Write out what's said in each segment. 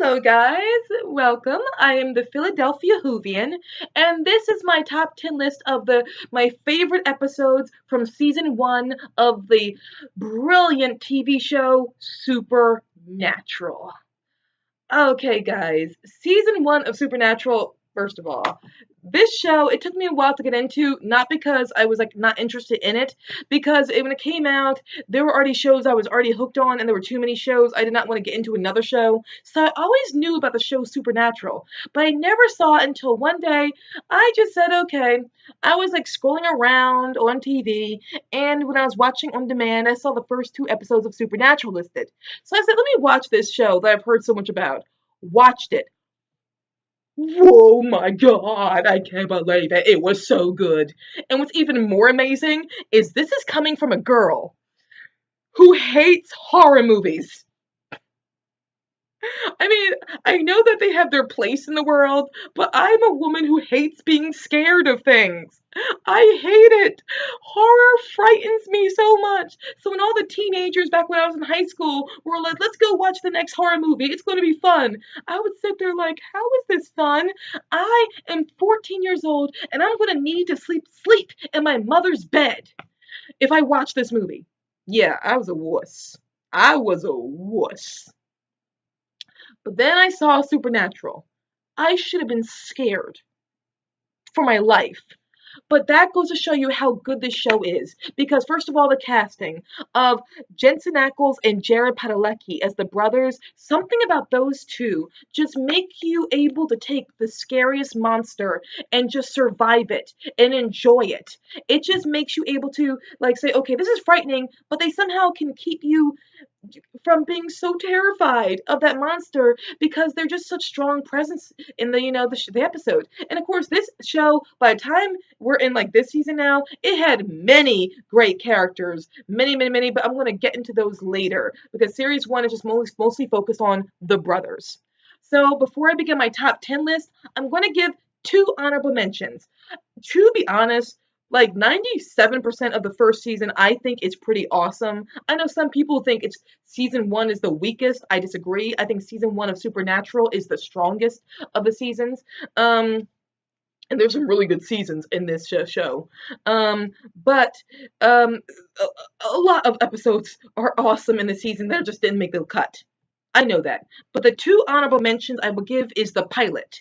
Hello, guys. Welcome. I am the Philadelphia Whovian, and this is my top 10 list of my favorite episodes from season 1 of the brilliant TV show Supernatural. Okay, guys, season 1 of Supernatural, first of all, this show, it took me a while to get into, not because I was like not interested in it, because when it came out, there were already shows I was already hooked on, and there were too many shows. I did not want to get into another show. So I always knew about the show Supernatural, but I never saw it until one day I just said, okay. I was like scrolling around on TV, and when I was watching on demand, I saw the first 2 episodes of Supernatural listed. So I said, let me watch this show that I've heard so much about. Watched it. Oh my god, I can't believe it. It was so good. And what's even more amazing is this is coming from a girl who hates horror movies. I mean, I know that they have their place in the world, but I'm a woman who hates being scared of things. I hate it. Horror frightens me so much. So when all the teenagers back when I was in high school were like, let's go watch the next horror movie, it's going to be fun, I would sit there like, how is this fun? I am 14 years old and I'm going to need to sleep in my mother's bed if I watch this movie. Yeah, I was a wuss. I was a wuss. But then I saw Supernatural. I should have been scared for my life. But that goes to show you how good this show is. Because first of all, the casting of Jensen Ackles and Jared Padalecki as the brothers, something about those two just make you able to take the scariest monster and just survive it and enjoy it. It just makes you able to like say, okay, this is frightening, but they somehow can keep you from being so terrified of that monster because they're just such strong presence in the episode. And of course, this show, by the time we're in like this season now, it had many great characters, many. But I'm going to get into those later because series 1 is just mostly focused on the brothers. So before I begin my top 10 list, I'm going to give 2 honorable mentions. To be honest, like 97% of the first season, I think it's pretty awesome. I know some people think it's season 1 is the weakest. I disagree. I think season 1 of Supernatural is the strongest of the seasons. And there's some really good seasons in this show. But a lot of episodes are awesome in the season that just didn't make the cut. I know that. But the 2 honorable mentions I will give is the pilot.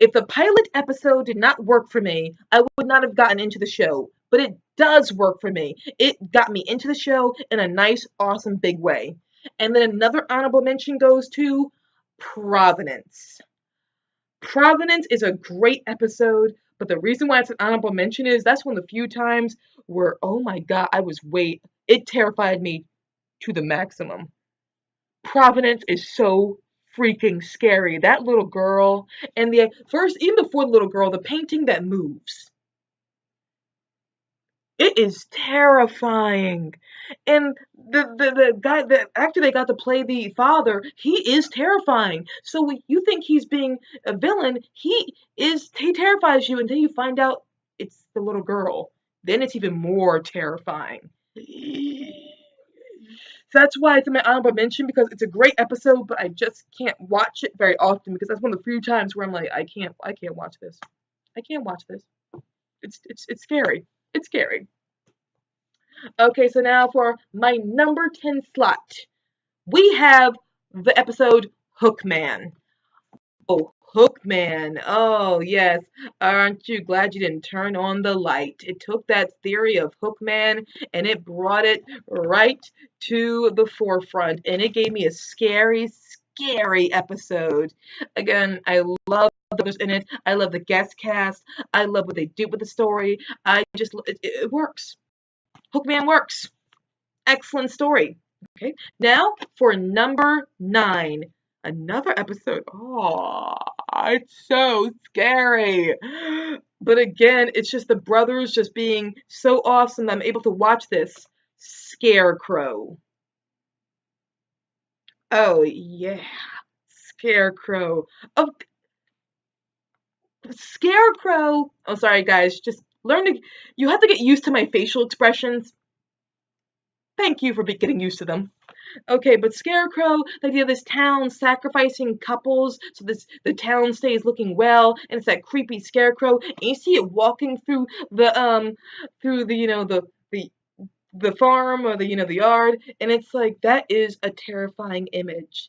If the pilot episode did not work for me, I would not have gotten into the show. But it does work for me. It got me into the show in a nice, awesome, big way. And then another honorable mention goes to Providence. Providence is a great episode, but the reason why it's an honorable mention is that's one of the few times where, oh my god, it terrified me to the maximum. Providence is so freaking scary. That little girl, and even before the little girl, the painting that moves. It is terrifying. And the guy, the actor they got to play the father, he is terrifying. So when you think he's being a villain, he terrifies you until you find out it's the little girl. Then it's even more terrifying. So that's why it's in my honorable mention because it's a great episode, but I just can't watch it very often because that's one of the few times where I'm like, I can't watch this. I can't watch this. It's scary. It's scary. Okay, so now for my number 10 slot, we have the episode Hookman. Oh, Hookman. Oh, yes. Aren't you glad you didn't turn on the light? It took that theory of Hookman and it brought it right to the forefront. And it gave me a scary episode. Again, I love others in it. I love the guest cast. I love what they do with the story. It works. Hookman works. Excellent story. Okay, now for number 9. Another episode. Oh, it's so scary. But again, it's just the brothers just being so awesome that I'm able to watch this. Scarecrow. Oh, yeah. Scarecrow. Oh, Scarecrow. Oh, sorry, guys. You have to get used to my facial expressions. Thank you for getting used to them. Okay, but Scarecrow, the idea of this town sacrificing couples so the town stays looking well, and it's that creepy Scarecrow, and you see it walking through the the farm or the yard, and it's like that is a terrifying image.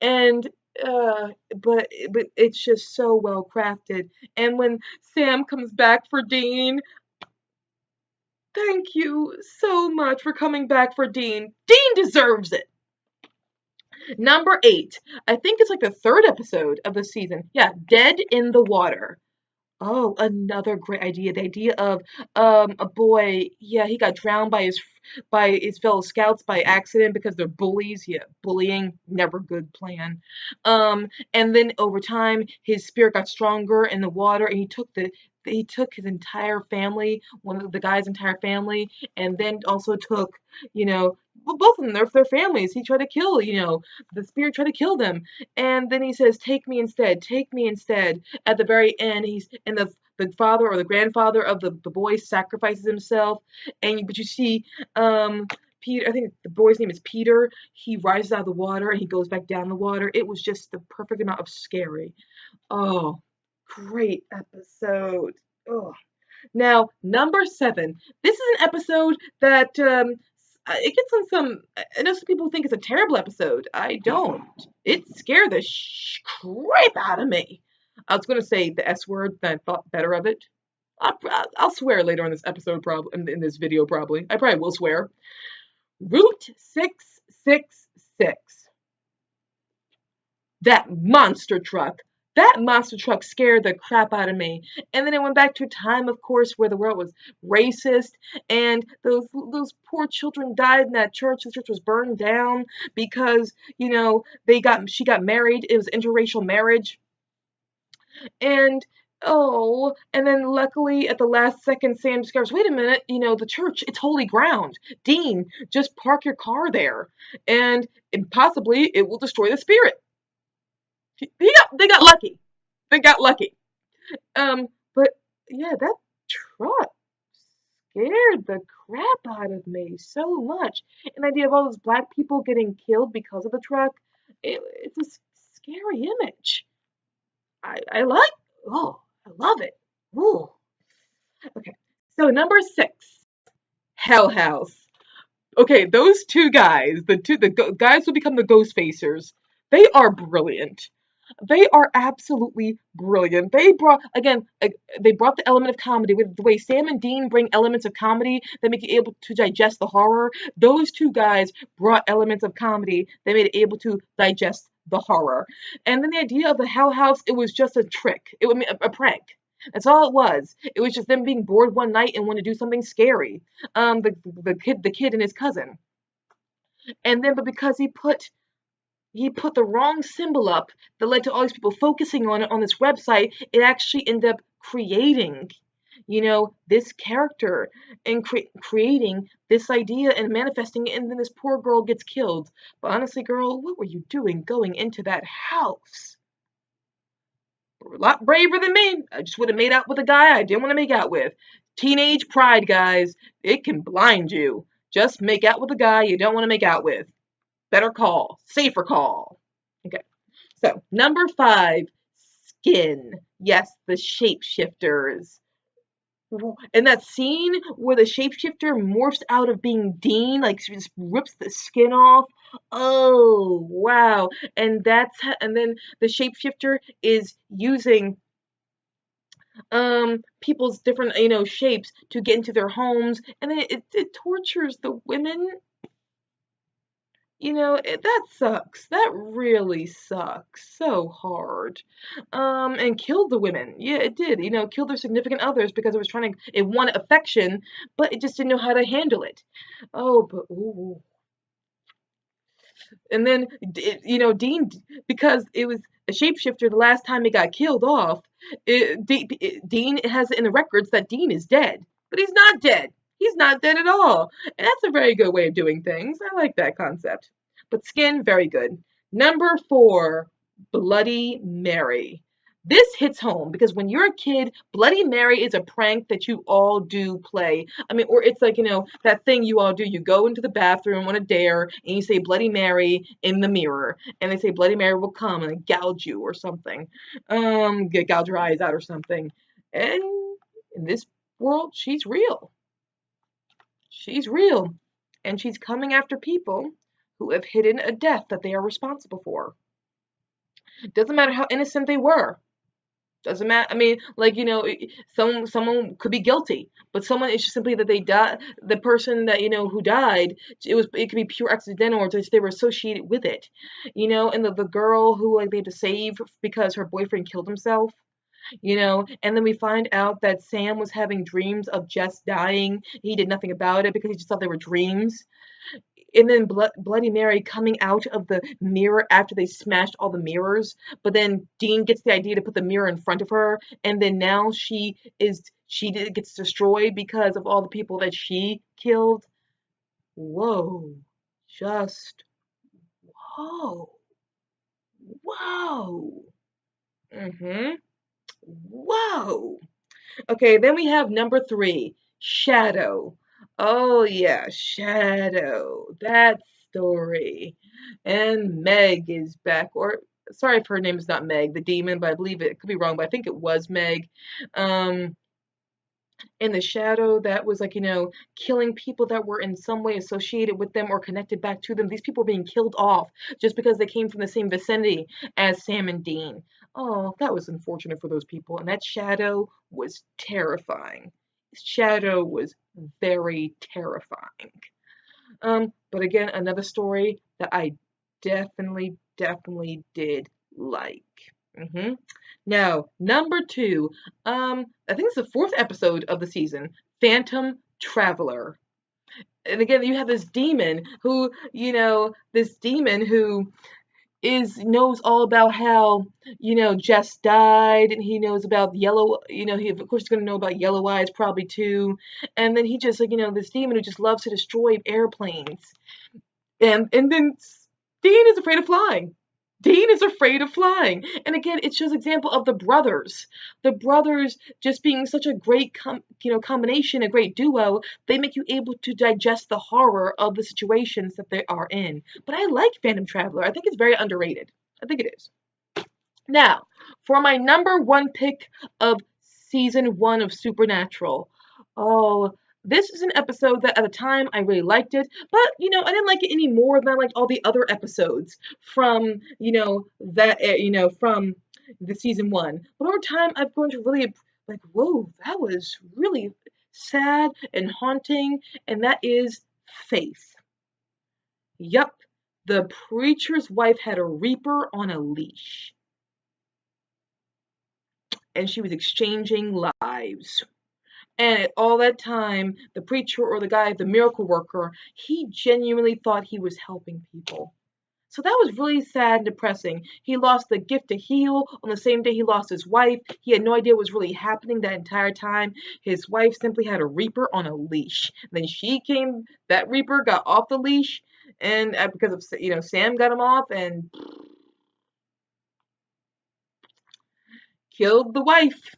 And but it's just so well crafted. And when Sam comes back for Dean, thank you so much for coming back for Dean. Dean deserves it. Number 8. I think it's like the third episode of the season. Yeah, Dead in the Water. Oh, another great idea. The idea of a boy, yeah, he got drowned by his fellow scouts by accident because they're bullies. Yeah, bullying, never good plan. And then over time his spirit got stronger in the water and he took his entire family, one of the guy's entire family, and then also took, well, both of them, their families. He tried to kill, the spirit tried to kill them. And then he says, take me instead. At the very end, the father or the grandfather of the boy sacrifices himself, but you see Peter, I think the boy's name is Peter. He rises out of the water and he goes back down the water. It was just the perfect amount of scary. Oh, great episode. Oh. Now, number 7. This is an episode that it gets on some. I know some people think it's a terrible episode. I don't. It scared the crap out of me. I was going to say the S word, then I thought better of it. I'll swear later in this episode, probably in this video, probably. I probably will swear. Route 666. That monster truck. That monster truck scared the crap out of me. And then it went back to a time, of course, where the world was racist, and those poor children died in that church. The church was burned down because, she got married. It was interracial marriage. And then luckily at the last second, Sam discovers, wait a minute, the church, it's holy ground. Dean, just park your car there, and possibly it will destroy the spirit. They got lucky. They got lucky. But yeah, that truck scared the crap out of me so much. And the idea of all those black people getting killed because of the truck, it's a scary image. I like. Oh, I love it. Ooh. Okay. So number 6, Hell House. Okay, those two guys, the guys who become the Ghost Facers, they are brilliant. They are absolutely brilliant. They brought the element of comedy with the way Sam and Dean bring elements of comedy that make you able to digest the horror. Those two guys brought elements of comedy that made it able to digest the horror. And then the idea of the Hell House, it was just a trick. It was a prank. That's all it was. It was just them being bored one night and wanted to do something scary. The kid and his cousin. And then, but because he put the wrong symbol up that led to all these people focusing on it on this website, it actually ended up creating, this character and creating this idea and manifesting it, and then this poor girl gets killed. But honestly, girl, what were you doing going into that house? A lot braver than me. I just would have made out with a guy I didn't want to make out with. Teenage pride, guys. It can blind you. Just make out with a guy you don't want to make out with. Better call. Safer call. Okay. So, number 5, Skin. Yes, the shapeshifters. And that scene where the shapeshifter morphs out of being Dean, like just rips the skin off. Oh, wow. And then the shapeshifter is using people's different, shapes to get into their homes, and then it tortures the women. That sucks. That really sucks so hard. And killed the women. Yeah, it did. Killed their significant others because it wanted affection, but it just didn't know how to handle it. Oh, but ooh. And then, Dean, because it was a shapeshifter the last time he got killed off, Dean has it in the records that Dean is dead. But he's not dead. He's not dead at all. And that's a very good way of doing things. I like that concept. But Skin, very good. Number 4, Bloody Mary. This hits home because when you're a kid, Bloody Mary is a prank that you all do play. I mean, or it's like, that thing you all do. You go into the bathroom on a dare and you say Bloody Mary in the mirror. And they say Bloody Mary will come and gouge you or something. Gouge your eyes out or something. And in this world, she's real. She's real. And she's coming after people who have hidden a death that they are responsible for. Doesn't matter how innocent they were. Doesn't matter. I mean, like, someone could be guilty, but someone it's just simply that they died. The person that who died, it could be pure accidental, or just they were associated with it, And the girl who like they had to save because her boyfriend killed himself, And then we find out that Sam was having dreams of Jess dying. He did nothing about it because he just thought they were dreams. And then Bloody Mary coming out of the mirror after they smashed all the mirrors. But then Dean gets the idea to put the mirror in front of her, and then now gets destroyed because of all the people that she killed. Whoa, just whoa, whoa, whoa. Okay, then we have number 3, Shadow. Oh yeah, Shadow. That story. And Meg is back. Or sorry if her name is not Meg, the demon, but I believe it could be wrong, but I think it was Meg. Um in the Shadow that was like, killing people that were in some way associated with them or connected back to them. These people were being killed off just because they came from the same vicinity as Sam and Dean. Oh, that was unfortunate for those people. And that Shadow was terrifying. Shadow was very terrifying. But again, another story that I definitely, definitely did like. Now, number 2, I think it's the 4th episode of the season, Phantom Traveler. And again, you have this demon who, knows all about how, Jess died, and he knows about Yellow, he of course is going to know about Yellow Eyes probably too. And then he just like, this demon who just loves to destroy airplanes. And then Dean is afraid of flying. Dean is afraid of flying. And again, it shows example of the brothers. The brothers just being such a great combination, a great duo, they make you able to digest the horror of the situations that they are in. But I like Phantom Traveler. I think it's very underrated. I think it is. Now, for my number 1 pick of season 1 of Supernatural. Oh, this is an episode that at the time I really liked it, but I didn't like it any more than I liked all the other episodes from from the season 1. But over time I've grown to really like, whoa, that was really sad and haunting, and that is Faith. Yup, the preacher's wife had a reaper on a leash, and she was exchanging lives. And at all that time, the preacher or the guy, the miracle worker, he genuinely thought he was helping people. So that was really sad and depressing. He lost the gift to heal on the same day he lost his wife. He had no idea what was really happening that entire time. His wife simply had a reaper on a leash. Then she came, that reaper got off the leash, and because of, Sam got him off and killed the wife.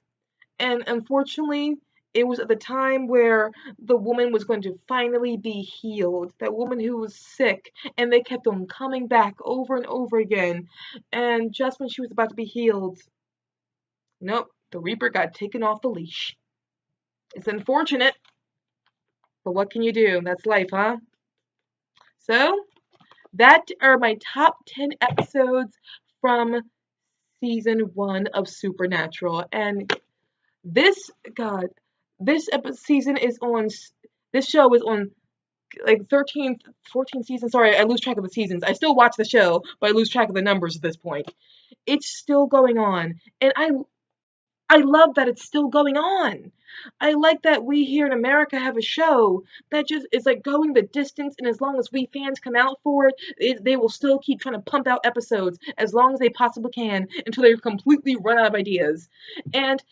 And unfortunately, it was at the time where the woman was going to finally be healed. That woman who was sick, and they kept on coming back over and over again. And just when she was about to be healed, nope, the Reaper got taken off the leash. It's unfortunate, but what can you do? That's life, huh? So, that are my top 10 episodes from season 1 of Supernatural. And this, God, this season is on, this show is on like 13, 14 seasons. Sorry, I lose track of the seasons. I still watch the show, but I lose track of the numbers at this point. It's still going on. And I love that it's still going on. I like that we here in America have a show that just is like going the distance, and as long as we fans come out for it, they will still keep trying to pump out episodes as long as they possibly can until they completely run out of ideas. And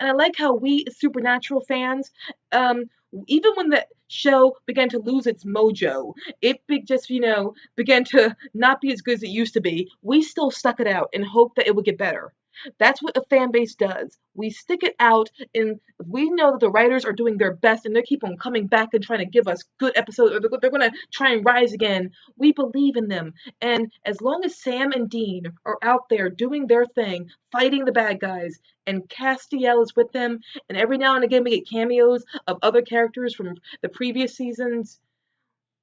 I like how we Supernatural fans, even when the show began to lose its mojo, just began to not be as good as it used to be. We still stuck it out and hoped that it would get better. That's what a fan base does. We stick it out, and we know that the writers are doing their best, and they keep on coming back and trying to give us good episodes, or they're going to try and rise again. We believe in them. And as long as Sam and Dean are out there doing their thing, fighting the bad guys, and Castiel is with them, and every now and again we get cameos of other characters from the previous seasons,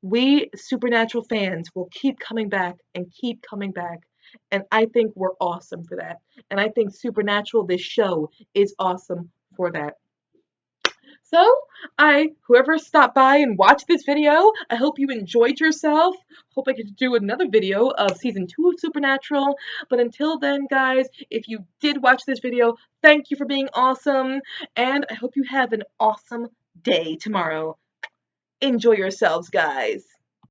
we Supernatural fans will keep coming back and keep coming back. And I think we're awesome for that. And I think Supernatural, this show, is awesome for that. So, whoever stopped by and watched this video, I hope you enjoyed yourself. Hope I get to do another video of season 2 of Supernatural. But until then, guys, if you did watch this video, thank you for being awesome. And I hope you have an awesome day tomorrow. Enjoy yourselves, guys.